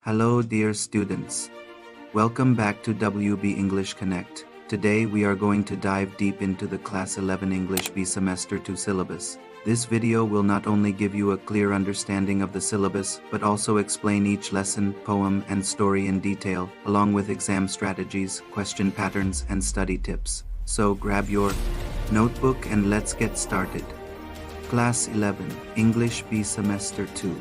Hello dear students. Welcome back to WB English Connect. Today we are going to dive deep into the Class 11 English B Semester 2 syllabus. This video will not only give you a clear understanding of the syllabus, but also explain each lesson, poem, and story in detail, along with exam strategies, question patterns, and study tips. So grab your notebook and let's get started. Class 11, English B Semester 2.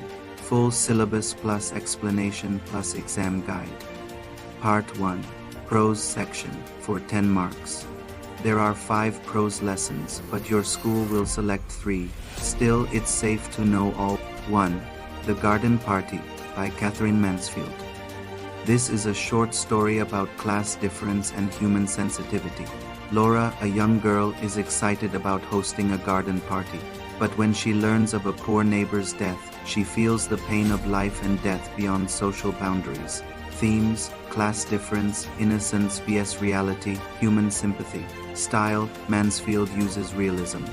Full syllabus plus explanation plus exam guide. Part 1. Prose section for 10 marks. There are 5 prose lessons, but your school will select 3. Still, it's safe to know all. 1. The Garden Party by Catherine Mansfield. This is a short story about class difference and human sensitivity. Laura, a young girl, is excited about hosting a garden party. But when she learns of a poor neighbor's death, she feels the pain of life and death beyond social boundaries. Themes: class difference, innocence vs reality, human sympathy. Style: Mansfield uses realism.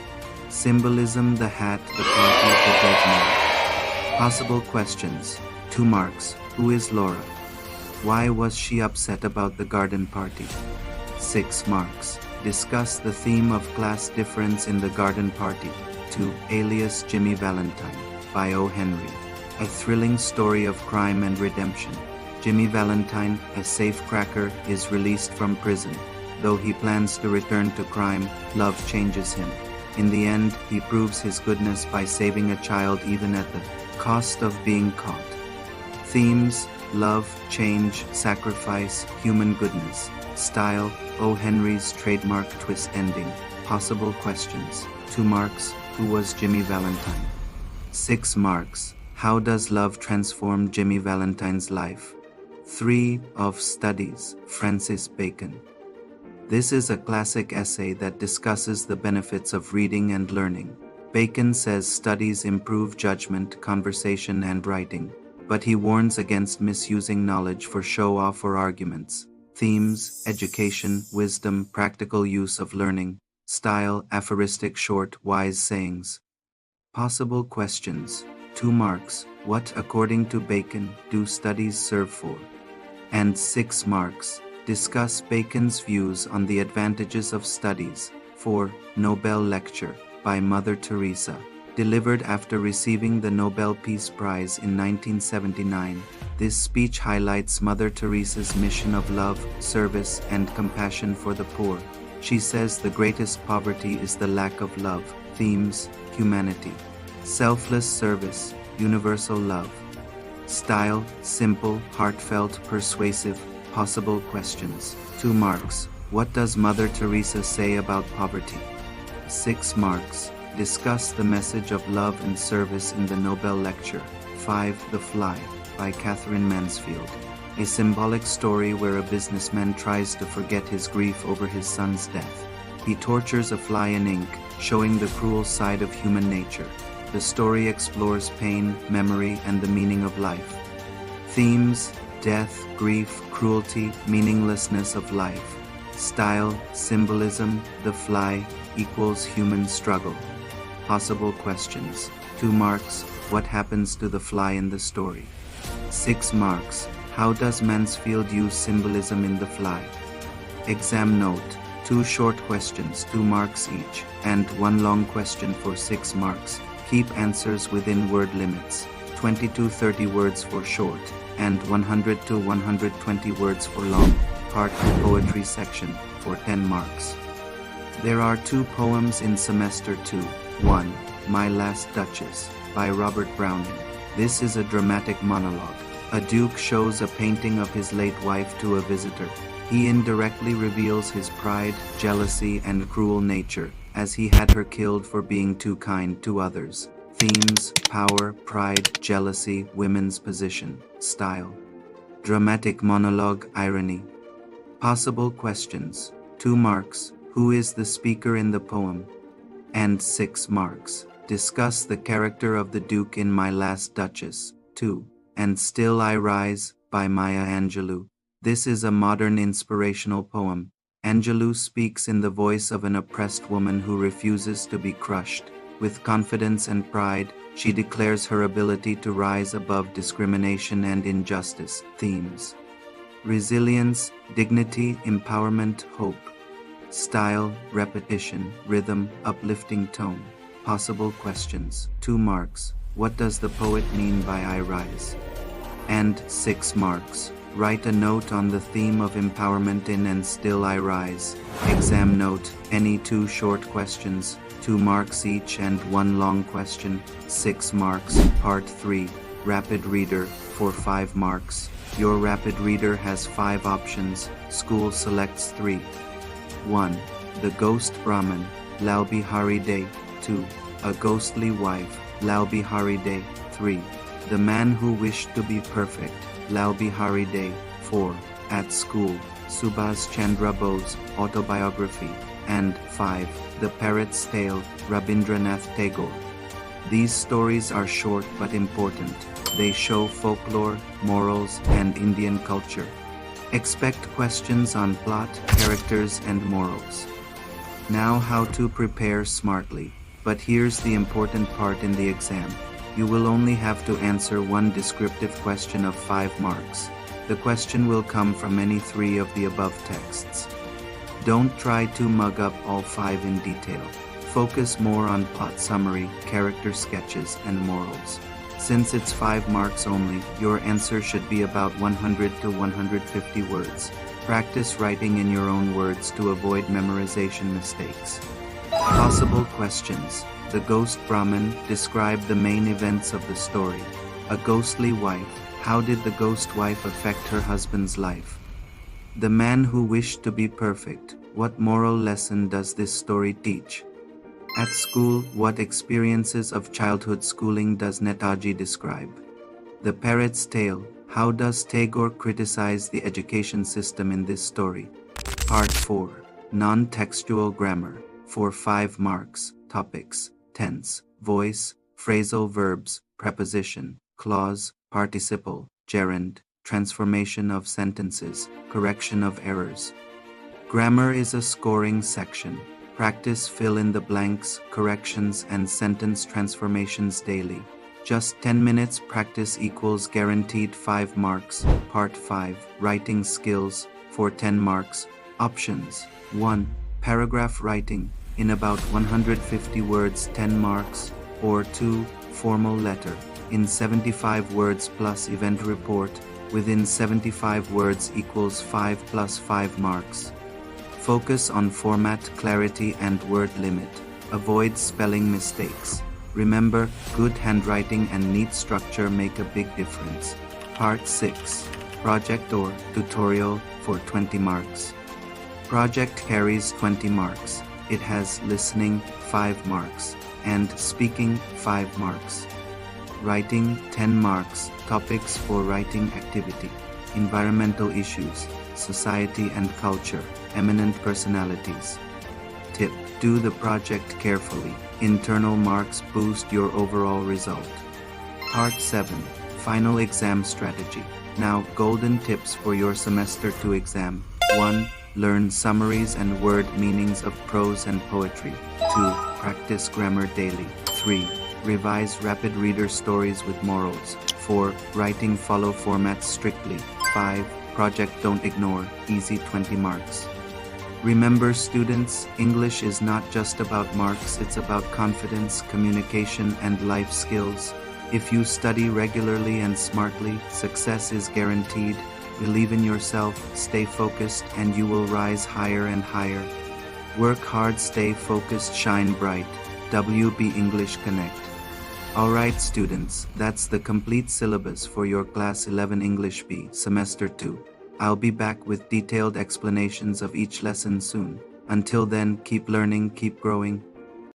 Symbolism: the hat, the party, the dead man. Possible questions. 2 marks. Who is Laura? Why was she upset about the garden party? 6 marks. Discuss the theme of class difference in the garden party. 2. Alias Jimmy Valentine by O. Henry. A thrilling story of crime and redemption. Jimmy Valentine, a safecracker, is released from prison. Though he plans to return to crime, love changes him. In the end, he proves his goodness by saving a child even at the cost of being caught. Themes: love, change, sacrifice, human goodness. Style: O. Henry's trademark twist ending. Possible questions. 2 marks. Who was Jimmy Valentine? 6 marks. How does love transform Jimmy Valentine's life? 3 of studies. Francis Bacon. This is a classic essay that discusses the benefits of reading and learning. Bacon says studies improve judgment, conversation, and writing, but he warns against misusing knowledge for show-off or arguments. Themes: education, wisdom, practical use of learning. Style: aphoristic, short, wise sayings. Possible questions. 2 marks. What, according to Bacon, do studies serve for? And 6 marks. Discuss Bacon's views on the advantages of studies. 4. Nobel Lecture by Mother Teresa. Delivered after receiving the Nobel Peace Prize in 1979, this speech highlights Mother Teresa's mission of love, service, and compassion for the poor. She says the greatest poverty is the lack of love. Themes: humanity, selfless service, universal love. Style: simple, heartfelt, persuasive. Possible questions. 2 marks. What does Mother Teresa say about poverty? 6 marks. Discuss the message of love and service in the Nobel Lecture. 5. The Fly by Catherine Mansfield. A symbolic story where a businessman tries to forget his grief over his son's death. He tortures a fly in ink, showing the cruel side of human nature. The story explores pain, memory, and the meaning of life. Themes: death, grief, cruelty, meaninglessness of life. Style: symbolism, the fly equals human struggle. Possible questions. 2 marks. What happens to the fly in the story? 6 marks. How does Mansfield use symbolism in The Fly? Exam note: 2 short questions, 2 marks each, and 1 long question for 6 marks. Keep answers within word limits. 20 to 30 words for short, and 100 to 120 words for long. Part Poetry section for 10 marks. There are 2 poems in Semester 2. 1. My Last Duchess by Robert Browning. This is a dramatic monologue. A duke shows a painting of his late wife to a visitor. He indirectly reveals his pride, jealousy, and cruel nature, as he had her killed for being too kind to others. Themes: power, pride, jealousy, women's position. Style: dramatic monologue, irony. Possible questions. 2 marks. Who is the speaker in the poem? And 6 marks. Discuss the character of the Duke in My Last Duchess. 2. And Still I Rise by Maya Angelou. This is a modern inspirational poem. Angelou speaks in the voice of an oppressed woman who refuses to be crushed. With confidence and pride, She declares her ability to rise above discrimination and injustice. Themes: resilience, dignity, empowerment, hope. Style, repetition, rhythm, uplifting tone. Possible questions. 2 marks. What does the poet mean by I rise? And 6 marks. Write a note on the theme of empowerment in And Still I Rise. Exam note. Any 2 short questions, 2 marks each, and 1 long question, 6 marks. Part 3. Rapid Reader, for 5 marks. Your Rapid Reader has 5 options. School selects 3. 1. The Ghost Brahmin, Lal Bihari Day. 2. A Ghostly Wife, Lal Bihari Day. 3. The Man Who Wished to Be Perfect, Lal Bihari Day. 4. At School, Subhas Chandra Bose, Autobiography. And 5. The Parrot's Tale, Rabindranath Tagore. These stories are short but important. They show folklore, morals, and Indian culture. Expect questions on plot, characters, and morals. Now, how to prepare smartly. But here's the important part in the exam. You will only have to answer 1 descriptive question of 5 marks. The question will come from any 3 of the above texts. Don't try to mug up all 5 in detail. Focus more on plot summary, character sketches, and morals. Since it's 5 marks only, your answer should be about 100 to 150 words. Practice writing in your own words to avoid memorization mistakes. Possible questions. The Ghost Brahmin, describe the main events of the story. A Ghostly Wife, how did the ghost wife affect her husband's life? The Man Who Wished to Be Perfect, what moral lesson does this story teach? At School, what experiences of childhood schooling does Netaji describe? The Parrot's Tale, how does Tagore criticize the education system in this story? Part 4. Non-textual grammar, for 5 marks. Topics: tense, voice, phrasal verbs, preposition, clause, participle, gerund, transformation of sentences, correction of errors. Grammar is a scoring section. Practice fill in the blanks, corrections, and sentence transformations daily. Just 10 minutes practice equals guaranteed 5 marks. Part 5. Writing skills, for 10 marks. Options: 1. Paragraph writing, in about 150 words 10 marks. Or 2. Formal letter, in 75 words plus event report, within 75 words equals 5 plus 5 marks. Focus on format, clarity, and word limit. Avoid spelling mistakes. Remember, good handwriting and neat structure make a big difference. Part 6. Project or tutorial, for 20 marks. Project carries 20 marks. It has listening, 5 marks, and speaking, 5 marks. Writing, 10 marks. Topics for writing activity: environmental issues, society and culture, eminent personalities. Tip: do the project carefully. Internal marks boost your overall result. Part 7. Final exam strategy. Now, golden tips for your semester 2 exam. 1. Learn summaries and word meanings of prose and poetry. 2. Practice grammar daily. 3. Revise rapid reader stories with morals. 4. Writing follow formats strictly. 5. Project don't ignore, easy 20 marks. Remember students, English is not just about marks, it's about confidence, communication, and life skills. If you study regularly and smartly, success is guaranteed. Believe in yourself, stay focused, and you will rise higher and higher. Work hard, stay focused, shine bright. WB English Connect. Alright students, that's the complete syllabus for your Class 11 English B, Semester 2. I'll be back with detailed explanations of each lesson soon. Until then, keep learning, keep growing,